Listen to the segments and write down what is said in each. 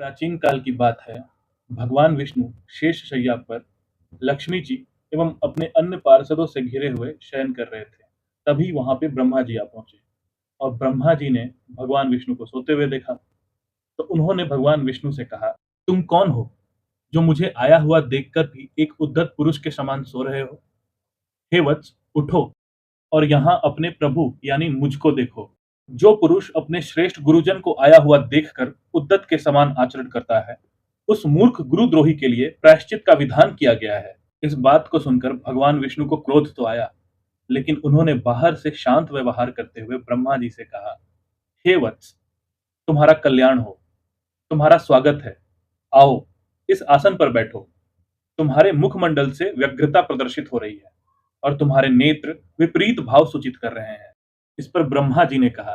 प्राचीन काल की बात है। भगवान विष्णु शेष शैया पर लक्ष्मी जी एवं अपने अन्य पार्षदों से घिरे हुए शयन कर रहे थे। तभी वहां पे ब्रह्मा जी आ पहुंचे और ब्रह्मा जी ने भगवान विष्णु को सोते हुए देखा। तो उन्होंने भगवान विष्णु से कहा, तुम कौन हो जो मुझे आया हुआ देखकर भी एक उद्धत पुरुष के समान सो रहे हो? हे वत्स, उठो और यहाँ अपने प्रभु यानी मुझको देखो। जो पुरुष अपने श्रेष्ठ गुरुजन को आया हुआ देखकर उद्दत के समान आचरण करता है, उस मूर्ख गुरुद्रोही के लिए प्रायश्चित का विधान किया गया है। इस बात को सुनकर भगवान विष्णु को क्रोध तो आया, लेकिन उन्होंने बाहर से शांत व्यवहार करते हुए ब्रह्मा जी से कहा, हे वत्स, तुम्हारा कल्याण हो, तुम्हारा स्वागत है। आओ, इस आसन पर बैठो। तुम्हारे मुखमंडल से व्यग्रता प्रदर्शित हो रही है और तुम्हारे नेत्र विपरीत भाव सूचित कर रहे हैं। इस पर ब्रह्मा जी ने कहा,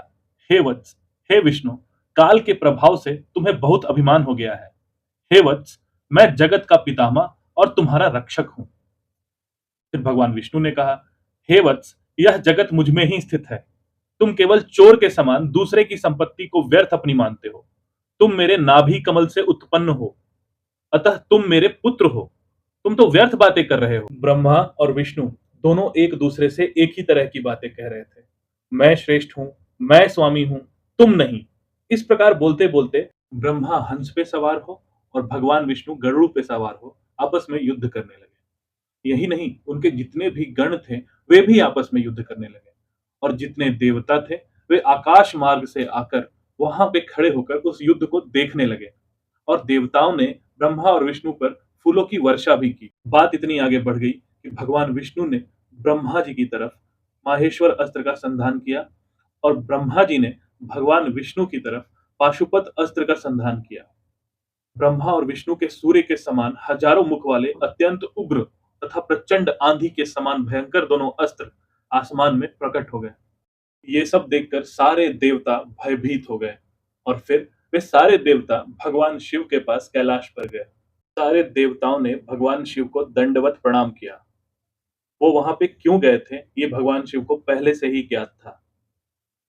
हे वत्स, हे विष्णु, काल के प्रभाव से तुम्हें बहुत अभिमान हो गया है। हे वत्स, मैं जगत का पितामह और तुम्हारा रक्षक हूं। फिर भगवान विष्णु ने कहा, हे वत्स, यह जगत मुझ में ही स्थित है। तुम केवल चोर के समान दूसरे की संपत्ति को व्यर्थ अपनी मानते हो। तुम मेरे नाभि कमल से उत्पन्न हो, अतः तुम मेरे पुत्र हो। तुम तो व्यर्थ बातें कर रहे हो। ब्रह्मा और विष्णु दोनों एक दूसरे से एक ही तरह की बातें कह रहे थे। मैं श्रेष्ठ हूं, मैं स्वामी हूं, तुम नहीं। इस प्रकार बोलते बोलते ब्रह्मा हंस पे सवार हो और भगवान विष्णु गरुड़ पे सवार हो आपस में युद्ध करने लगे। यही नहीं, उनके जितने भी गण थे वे भी आपस में युद्ध करने लगे और जितने देवता थे वे आकाश मार्ग से आकर वहां पे खड़े होकर उस युद्ध को देखने लगे और देवताओं ने ब्रह्मा और विष्णु पर फूलों की वर्षा भी की। बात इतनी आगे बढ़ गई कि भगवान विष्णु ने ब्रह्मा जी की तरफ माहेश्वर अस्त्र का संधान किया और ब्रह्मा जी ने भगवान विष्णु की तरफ पाशुपत अस्त्र का संधान किया। ब्रह्मा और विष्णु के सूर्य के समान हजारों मुख वाले अत्यंत उग्र तथा प्रचंड आंधी के समान भयंकर दोनों अस्त्र आसमान में प्रकट हो गए। ये सब देखकर सारे देवता भयभीत हो गए और फिर वे सारे देवता भगवान शिव के पास कैलाश पर गए। सारे देवताओं ने भगवान शिव को दंडवत प्रणाम किया। वो वहां पे क्यों गए थे ये भगवान शिव को पहले से ही ज्ञात था,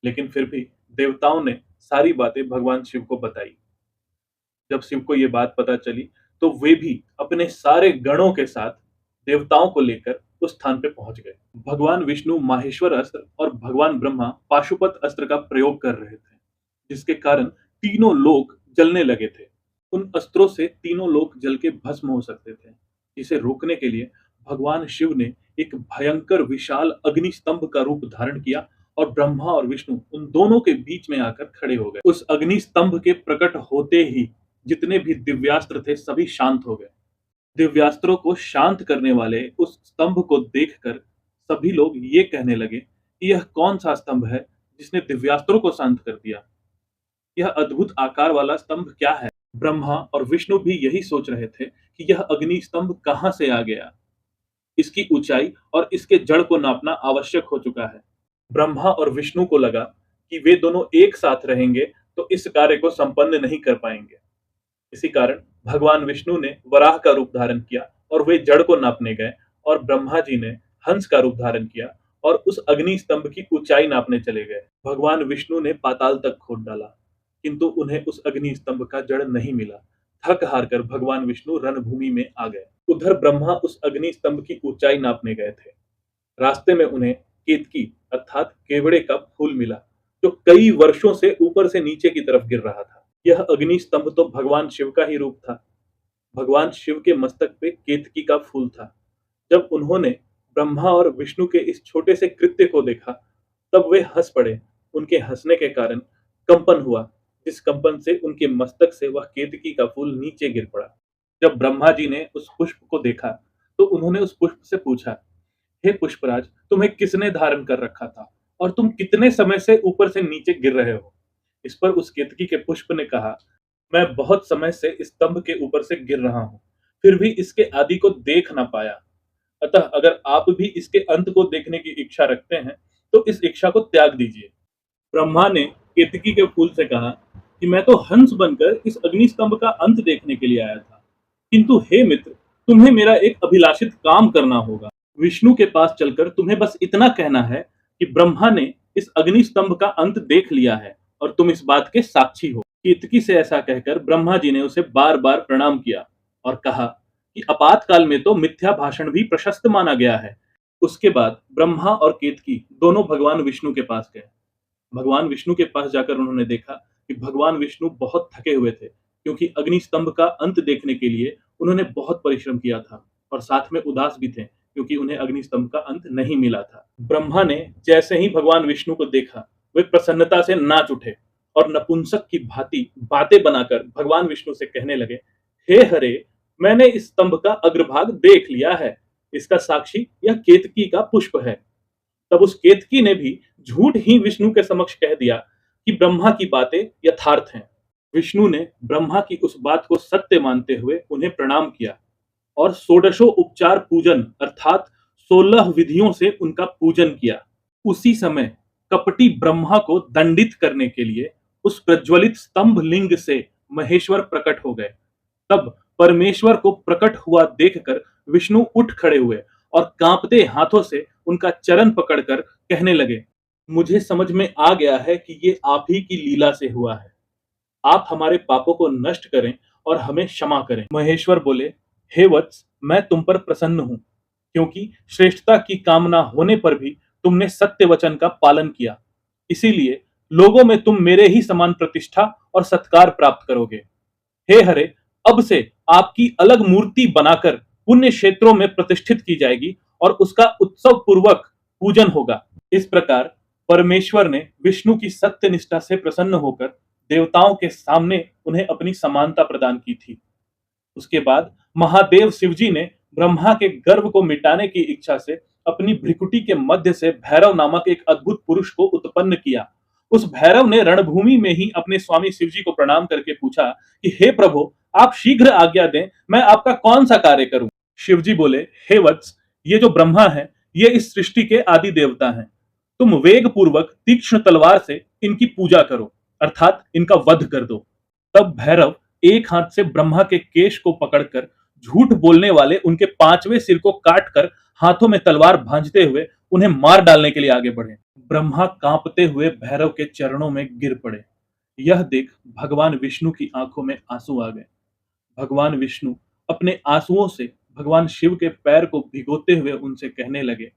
लेकिन फिर भी देवताओं ने सारी बातें भगवान शिव को बताई। जब शिव को ये बात पता चली तो वे भी अपने सारे गणों के साथ देवताओं को लेकर उस स्थान पे पहुंच गए। भगवान विष्णु माहेश्वर अस्त्र और भगवान ब्रह्मा पाशुपत अस्त्र का प्रयोग कर रहे थे, जिसके कारण तीनों लोक जलने लगे थे। उन अस्त्रों से तीनों लोक जल के भस्म हो सकते थे। इसे रोकने के लिए भगवान शिव ने एक भयंकर विशाल अग्नि स्तंभ का रूप धारण किया और ब्रह्मा और विष्णु उन दोनों के बीच में आकर खड़े हो गए। उस अग्नि स्तंभ के प्रकट होते ही जितने भी दिव्यास्त्र थे सभी शांत हो गए। दिव्यास्त्रों को शांत करने वाले उस स्तंभ को देखकर सभी लोग ये कहने लगे कि यह कौन सा स्तंभ है जिसने दिव्यास्त्रों को शांत कर दिया? यह अद्भुत आकार वाला स्तंभ क्या है? ब्रह्मा और विष्णु भी यही सोच रहे थे कि यह अग्नि स्तंभ कहां से आ गया। इसकी ऊंचाई और इसके जड़ को नापना आवश्यक हो चुका है। ब्रह्मा और विष्णु को लगा कि वे दोनों एक साथ रहेंगे तो इस कार्य को संपन्न नहीं कर पाएंगे। इसी कारण भगवान विष्णु ने वराह का रूप धारण किया और वे जड़ को नापने गए और ब्रह्मा जी ने हंस का रूप धारण किया और उस अग्नि स्तंभ की ऊंचाई नापने चले गए। भगवान विष्णु ने पाताल तक खोद डाला, किंतु उन्हें उस अग्नि स्तंभ का जड़ नहीं मिला। थक हार कर भगवान विष्णु रणभूमि में आ गए। उधर ब्रह्मा उस अग्नि स्तंभ की ऊंचाई नापने गए थे। रास्ते में उन्हें केतकी अर्थात केवड़े का फूल मिला, जो कई वर्षों से ऊपर से नीचे की तरफ गिर रहा था। यह अग्नि स्तंभ तो भगवान शिव का ही रूप था। भगवान शिव के मस्तक पे केतकी का फूल था। जब उन्होंने ब्रह्मा और विष्णु के इस छोटे से कृत्य को देखा, तब वे हंस पड़े। उनके हंसने के कारण कंपन हुआ, जिस कंपन से उनके मस्तक से वह केतकी का फूल नीचे गिर पड़ा। जब ब्रह्मा जी ने उस पुष्प को देखा, तो उन्होंने उस पुष्प से पूछा, हे पुष्पराज, तुम्हें किसने धारण कर रखा था और तुम कितने समय से ऊपर से नीचे गिर रहे हो? इस पर उस केतकी के पुष्प ने कहा, मैं बहुत समय से इस स्तंभ के ऊपर से गिर रहा हूं, फिर भी इसके आदि को देख ना पाया। अतः अगर आप भी इसके अंत को देखने की इच्छा रखते हैं तो इस इच्छा को त्याग दीजिए। ब्रह्मा ने केतकी के फूल से कहा कि मैं तो हंस बनकर इस अग्नि स्तंभ का अंत देखने के लिए आया था, किंतु हे मित्र, तुम्हें मेरा एक अभिलाषित काम करना होगा। विष्णु के पास चलकर तुम्हें बस इतना कहना है कि ब्रह्मा ने इस अग्नि स्तंभ का अंत देख लिया है और तुम इस बात के साक्षी हो। केतकी से ऐसा कहकर ब्रह्मा जी ने उसे बार-बार प्रणाम किया और कहा कि आपातकाल में तो मिथ्या भाषण भी प्रशस्त माना गया है। उसके बाद ब्रह्मा और केतकी दोनों भगवान विष्णु के पास गए। भगवान विष्णु के पास जाकर उन्होंने देखा कि भगवान विष्णु बहुत थके हुए थे, क्योंकि अग्नि स्तंभ का अंत देखने के लिए उन्होंने बहुत परिश्रम किया था और साथ में उदास भी थे, क्योंकि उन्हें अग्नि स्तंभ का अंत नहीं मिला था। ब्रह्मा ने जैसे ही भगवान विष्णु को देखा, वे प्रसन्नता से नाच उठे और नपुंसक की भांति बातें बनाकर भगवान विष्णु से कहने लगे, हे हरे, मैंने इस स्तंभ का अग्रभाग देख लिया है। इसका साक्षी यह केतकी का पुष्प है। तब उस केतकी ने भी झूठ ही विष्णु के समक्ष कह दिया कि ब्रह्मा की बातें यथार्थ हैं। विष्णु ने ब्रह्मा की उस बात को सत्य मानते हुए उन्हें प्रणाम किया और षोडशो उपचार पूजन अर्थात 16 विधियों से उनका पूजन किया। उसी समय कपटी ब्रह्मा को दंडित करने के लिए उस प्रज्वलित स्तंभ लिंग से महेश्वर प्रकट हो गए। तब परमेश्वर को प्रकट हुआ देखकर विष्णु उठ खड़े हुए और कांपते हाथों से उनका चरण पकड़कर कहने लगे, मुझे समझ में आ गया है कि ये आप ही की लीला से हुआ है। आप हमारे पापों को नष्ट करें और हमें क्षमा करें। महेश्वर बोले, हे वत्स, मैं तुम पर प्रसन्न हूं, क्योंकि श्रेष्ठता की कामना होने पर भी तुमने सत्य वचन का पालन किया। इसीलिए लोगों में तुम मेरे ही समान प्रतिष्ठा और सत्कार प्राप्त करोगे। हे हरे, अब से आपकी अलग मूर्ति बनाकर पुण्य क्षेत्रों में प्रतिष्ठित की जाएगी और उसका उत्सव पूर्वक पूजन होगा। इस प्रकार परमेश्वर ने विष्णु की सत्य निष्ठा से प्रसन्न होकर देवताओं के सामने उन्हें अपनी समानता प्रदान की थी। उसके बाद महादेव शिवजी ने ब्रह्मा के गर्व को मिटाने की इच्छा से अपनी भ्रिकुटी के मध्य से भैरव नामक एक अद्भुत पुरुष को उत्पन्न किया। उस भैरव ने रणभूमि में ही अपने स्वामी शिवजी को प्रणाम करके पूछा कि हे प्रभु, आप शीघ्र आज्ञा दें, मैं आपका कौन सा कार्य करूं। शिवजी बोले, हे वत्स, ये जो ब्रह्मा है, ये इस सृष्टि के आदि देवता हैं। तुम वेग पूर्वक तीक्ष्ण तलवार से इनकी पूजा करो, अर्थात इनका वध कर दो। तब भैरव एक हाथ से ब्रह्मा के केश को पकड़कर झूठ बोलने वाले उनके 5वें सिर को काटकर हाथों में तलवार भांजते हुए उन्हें मार डालने के लिए आगे बढ़े। ब्रह्मा कांपते हुए भैरव के चरणों में गिर पड़े। यह देख भगवान विष्णु की आंखों में आंसू आ गए। भगवान विष्णु अपने आंसुओं से भगवान शिव के पैर को भिगोते हुए उनसे कहने लगे,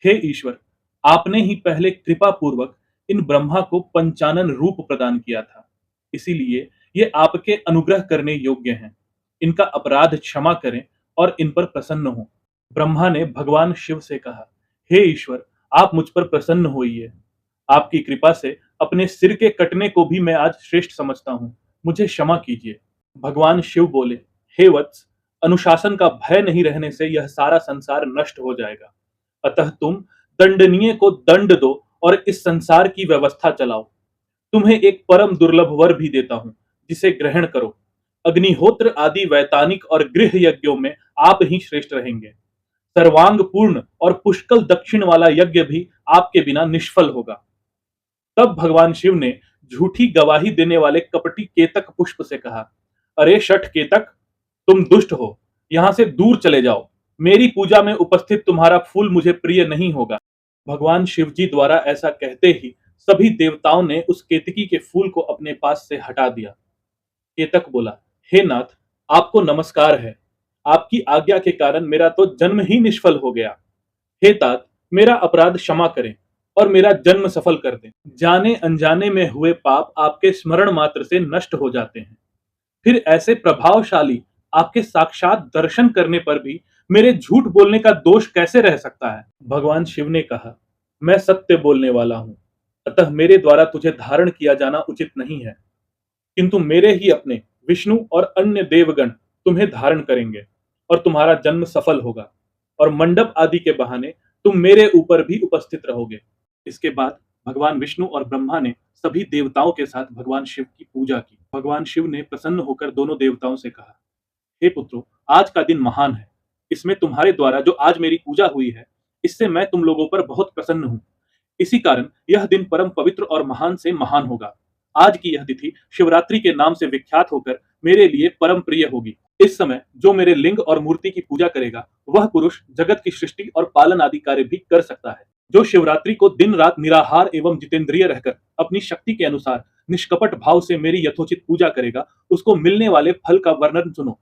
हे ईश्वर, आपने ही पहले कृपा पूर्वक इन ब्रह्मा को पंचानन रूप प्रदान किया था, इसीलिए ये आपके अनुग्रह करने योग्य हैं। इनका अपराध क्षमा करें और इन पर प्रसन्न हो। ब्रह्मा ने भगवान शिव से कहा, हे ईश्वर, आप मुझ पर प्रसन्न होइए। आपकी कृपा से अपने सिर के कटने को भी मैं आज श्रेष्ठ समझता हूँ, मुझे क्षमा कीजिए। भगवान शिव बोले, हे वत्स, अनुशासन का भय नहीं रहने से यह सारा संसार नष्ट हो जाएगा। अतः तुम दंडनीय को दंड दो और इस संसार की व्यवस्था चलाओ। तुम्हें एक परम दुर्लभ वर भी देता हूं, जिसे ग्रहण करो। अग्निहोत्र आदि वैतानिक और गृह यज्ञों में आप ही श्रेष्ठ रहेंगे। सर्वांग पूर्ण और पुष्कल दक्षिण वाला यज्ञ भी आपके बिना निष्फल होगा। तब भगवान शिव ने झूठी गवाही देने वाले कपटी केतक पुष्प से कहा, अरे शठ केतक, तुम दुष्ट हो, यहां से दूर चले जाओ। मेरी पूजा में उपस्थित तुम्हारा फूल मुझे प्रिय नहीं होगा। भगवान शिवजी द्वारा ऐसा कहते ही सभी देवताओं ने उस केतकी के फूल को अपने पास से हटा दिया। केतक बोला, हे नाथ, आपको नमस्कार है। आपकी आज्ञा के कारण मेरा तो जन्म ही निष्फल हो गया। हे तात, मेरा अपराध क्षमा करें और मेरा जन्म सफल कर दें। जाने अनजाने में हुए पाप आपके स्मरण मात्र से नष्ट हो जाते हैं। फिर ऐसे प्रभावशाली आपके साक्षात दर्शन करने पर भी मेरे झूठ बोलने का दोष कैसे रह सकता है। भगवान शिव ने कहा, मैं सत्य बोलने वाला हूं, अतः मेरे द्वारा तुझे धारण किया जाना उचित नहीं है, किंतु मेरे ही अपने विष्णु और अन्य देवगण तुम्हें धारण करेंगे और तुम्हारा जन्म सफल होगा और मंडप आदि के बहाने तुम मेरे ऊपर भी उपस्थित रहोगे। इसके बाद भगवान विष्णु और ब्रह्मा ने सभी देवताओं के साथ भगवान शिव की पूजा की। भगवान शिव ने प्रसन्न होकर दोनों देवताओं से कहा, हे पुत्रों, आज का दिन महान है। इसमें तुम्हारे द्वारा जो आज मेरी पूजा हुई है, इससे मैं तुम लोगों पर बहुत प्रसन्न हूं। इसी कारण यह दिन परम पवित्र और महान से महान होगा। आज की यह तिथि शिवरात्रि के नाम से विख्यात होकर मेरे लिए परम प्रिय होगी। इस समय जो मेरे लिंग और मूर्ति की पूजा करेगा, वह पुरुष जगत की सृष्टि और पालन आदि कार्य भी कर सकता है। जो शिवरात्रि को दिन रात निराहार एवं जितेंद्रिय रहकर अपनी शक्ति के अनुसार निष्कपट भाव से मेरी यथोचित पूजा करेगा, उसको मिलने वाले फल का वर्णन सुनो।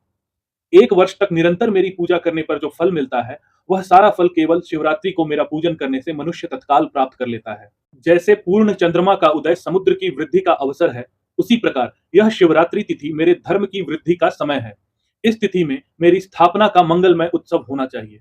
1 वर्ष तक निरंतर मेरी पूजा करने पर जो फल मिलता है, वह सारा फल केवल शिवरात्रि को मेरा पूजन करने से मनुष्य तत्काल प्राप्त कर लेता है। जैसे पूर्ण चंद्रमा का उदय समुद्र की वृद्धि का अवसर है, उसी प्रकार यह शिवरात्रि तिथि मेरे धर्म की वृद्धि का समय है। इस तिथि में मेरी स्थापना का मंगलमय उत्सव होना चाहिए।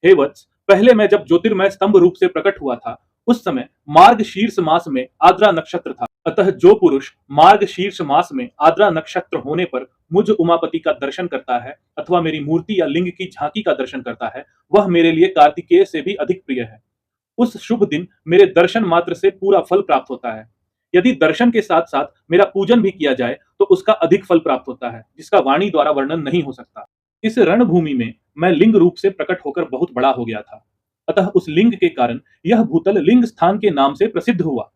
हे वत्स, पहले मैं जब ज्योतिर्मय स्तंभ रूप से प्रकट हुआ था, उस समय मार्ग शीर्ष मास में आद्रा नक्षत्र था। अतः जो पुरुष मार्ग शीर्ष मास में आद्रा नक्षत्र होने पर मुझ उमापति का दर्शन करता है अथवा मेरी मूर्ति या लिंग की झांकी का दर्शन करता है, वह मेरे लिए कार्तिकेय से भी अधिक प्रिय है। उस शुभ दिन मेरे दर्शन मात्र से पूरा फल प्राप्त होता है। यदि दर्शन के साथ साथ मेरा पूजन भी किया जाए तो उसका अधिक फल प्राप्त होता है, जिसका वाणी द्वारा वर्णन नहीं हो सकता। इस रणभूमि में मैं लिंग रूप से प्रकट होकर बहुत बड़ा हो गया था, अतः उस लिंग के कारण यह भूतल लिंग स्थान के नाम से प्रसिद्ध हुआ।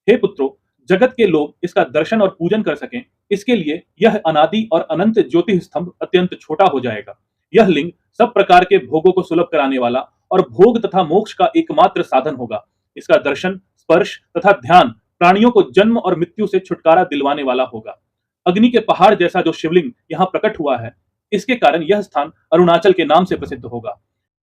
हे पुत्रों, जगत के लोग इसका दर्शन और पूजन कर सकें, इसके लिए यह अनादि और अनंत ज्योति स्तंभ अत्यंत छोटा हो जाएगा। यह लिंग सब प्रकार के भोगों को सुलभ कराने वाला और भोग तथा मोक्ष का एकमात्र साधन होगा। इसका दर्शन, स्पर्श तथा ध्यान प्राणियों को जन्म और मृत्यु से छुटकारा दिलवाने वाला होगा। अग्नि के पहाड़ जैसा जो शिवलिंग यहाँ प्रकट हुआ है, इसके कारण यह स्थान अरुणाचल के नाम से प्रसिद्ध होगा।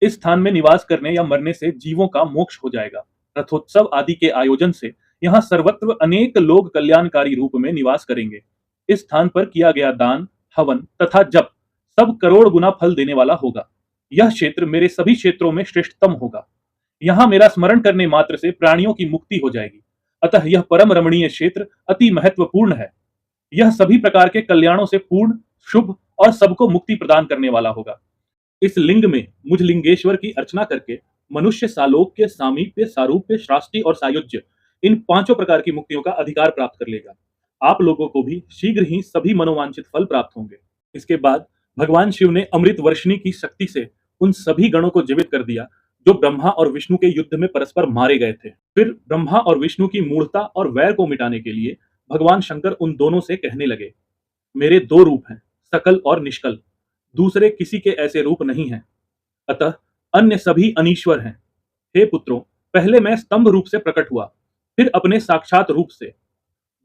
इस स्थान में निवास करने या मरने से जीवों का मोक्ष हो जाएगा। रथोत्सव आदि के आयोजन से यहाँ सर्वत्र अनेक लोग कल्याणकारी रूप में निवास करेंगे। इस स्थान पर किया गया दान, हवन तथा जप सब करोड़ गुना फल देने वाला होगा। यह क्षेत्र मेरे सभी क्षेत्रों में श्रेष्ठतम होगा। यहाँ मेरा स्मरण करने मात्र से प्राणियों की मुक्ति हो जाएगी। अतः यह परम रमणीय क्षेत्र अति महत्वपूर्ण है। यह सभी प्रकार के कल्याणों से पूर्ण, शुभ और सबको मुक्ति प्रदान करने वाला होगा। इस लिंग में मुझ लिंगेश्वर की अर्चना करके मनुष्य सालोक्य, सामीप्य, सारूप्य, श्राष्टि और सायुज्य इन 5 प्रकार की मुक्तियों का अधिकार प्राप्त कर लेगा। आप लोगों को भी शीघ्र ही सभी मनोवांछित फल प्राप्त होंगे। इसके बाद भगवान शिव ने अमृत वर्षिणी की शक्ति से उन सभी गणों को जीवित कर दिया जो ब्रह्मा और विष्णु के युद्ध में परस्पर मारे गए थे। फिर ब्रह्मा और विष्णु की मूढ़ता और वैर को मिटाने के लिए भगवान शंकर उन दोनों से कहने लगे, मेरे 2 रूप हैं, सकल और निष्कल। दूसरे किसी के ऐसे रूप नहीं हैं, अतः अन्य सभी अनीश्वर हैं। हे पुत्रों, पहले मैं स्तंभ रूप से प्रकट हुआ, फिर अपने साक्षात रूप से।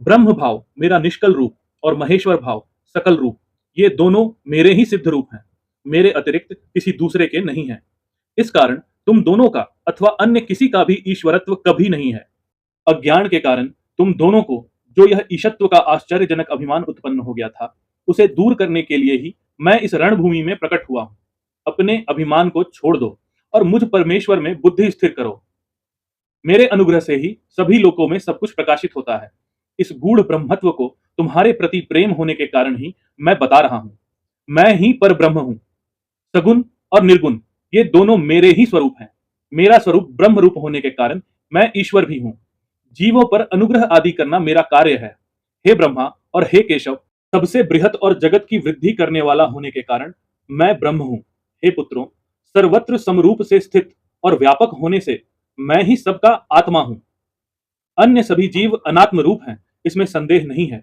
ब्रह्म भाव मेरा निष्कल रूप और महेश्वर भाव सकल रूप, ये दोनों मेरे ही सिद्ध रूप हैं, मेरे अतिरिक्त किसी दूसरे के नहीं हैं। इस कारण तुम दोनों का अथवा अन्य किसी का भी ईश्वरत्व कभी नहीं है। अज्ञान के कारण तुम दोनों को जो यह ईशत्व का आश्चर्यजनक अभिमान उत्पन्न हो गया था, उसे दूर करने के लिए ही मैं इस रणभूमि में प्रकट हुआ हूं। अपने अभिमान को छोड़ दो और मुझ परमेश्वर में बुद्धि स्थिर करो। मेरे अनुग्रह से ही सभी लोकों में सब कुछ प्रकाशित होता है। इस गूढ़ ब्रह्मत्व को तुम्हारे प्रति प्रेम होने के कारण ही मैं बता रहा हूं। मैं ही पर ब्रह्म हूं। सगुण और निर्गुण ये दोनों मेरे ही स्वरूप हैं। मेरा स्वरूप ब्रह्म रूप होने के कारण मैं ईश्वर भी हूं। जीवों पर अनुग्रह आदि करना मेरा कार्य है। हे ब्रह्मा और हे केशव, सबसे बृहत और जगत की वृद्धि करने वाला होने के कारण मैं ब्रह्म हूं। हे पुत्रों, सर्वत्र समरूप से स्थित और व्यापक होने से मैं ही सबका आत्मा हूं। अन्य सभी जीव अनात्म रूप हैं, इसमें संदेह नहीं है।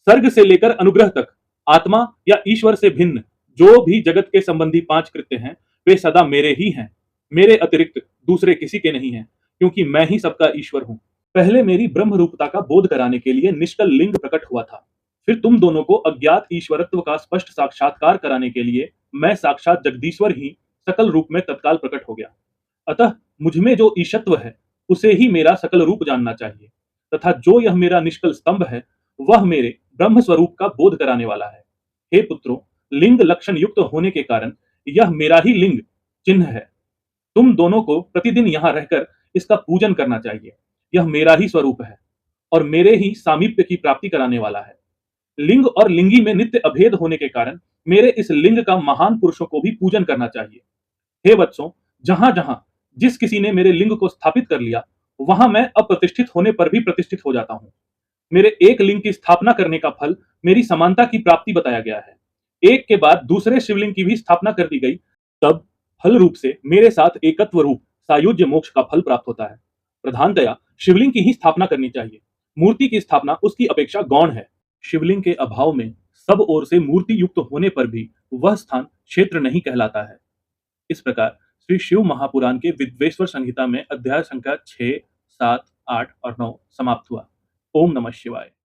सर्ग से लेकर अनुग्रह तक आत्मा या ईश्वर से भिन्न जो भी जगत के संबंधी 5 कृत्य हैं, वे सदा मेरे ही हैं। मेरे अतिरिक्त दूसरे किसी के नहीं हैं, क्योंकि मैं ही सबका ईश्वर हूं। पहले मेरी ब्रह्म रूपता का बोध कराने के लिए निष्कल लिंग प्रकट हुआ था। फिर तुम दोनों को अज्ञात ईश्वरत्व का स्पष्ट साक्षात्कार कराने के लिए मैं साक्षात जगदीश्वर ही सकल रूप में तत्काल प्रकट हो गया। अतः मुझमें जो ईशत्व है, उसे ही मेरा सकल रूप जानना चाहिए, तथा जो यह मेरा निष्कल स्तंभ है, वह मेरे ब्रह्म स्वरूप का बोध कराने वाला है। हे पुत्रों, लिंग लक्षण युक्त होने के कारण यह मेरा ही लिंग चिन्ह है। तुम दोनों को प्रतिदिन यहाँ रहकर इसका पूजन करना चाहिए। यह मेरा ही स्वरूप है और मेरे ही सामीप्य की प्राप्ति कराने वाला है। लिंग और लिंगी में नित्य अभेद होने के कारण मेरे इस लिंग का महान पुरुषों को भी पूजन करना चाहिए। हे वत्सों, जहां जहां जिस किसी ने मेरे लिंग को स्थापित कर लिया, वहां मैं अप्रतिष्ठित होने पर भी प्रतिष्ठित हो जाता हूं। मेरे एक लिंग की स्थापना करने का फल मेरी समानता की प्राप्ति बताया गया है। एक के बाद दूसरे शिवलिंग की भी स्थापना कर दी गई, तब फल रूप से मेरे साथ एकत्व रूप सायुज्य मोक्ष का फल प्राप्त होता है। प्रधानतया शिवलिंग की ही स्थापना करनी चाहिए। मूर्ति की स्थापना उसकी अपेक्षा गौण है। शिवलिंग के अभाव में सब ओर से मूर्ति युक्त होने पर भी वह स्थान क्षेत्र नहीं कहलाता है। इस प्रकार श्री शिव महापुराण के विद्वेश्वर संहिता में अध्याय संख्या 6, 7, 8 और 9 समाप्त हुआ। ओम नमः शिवाय।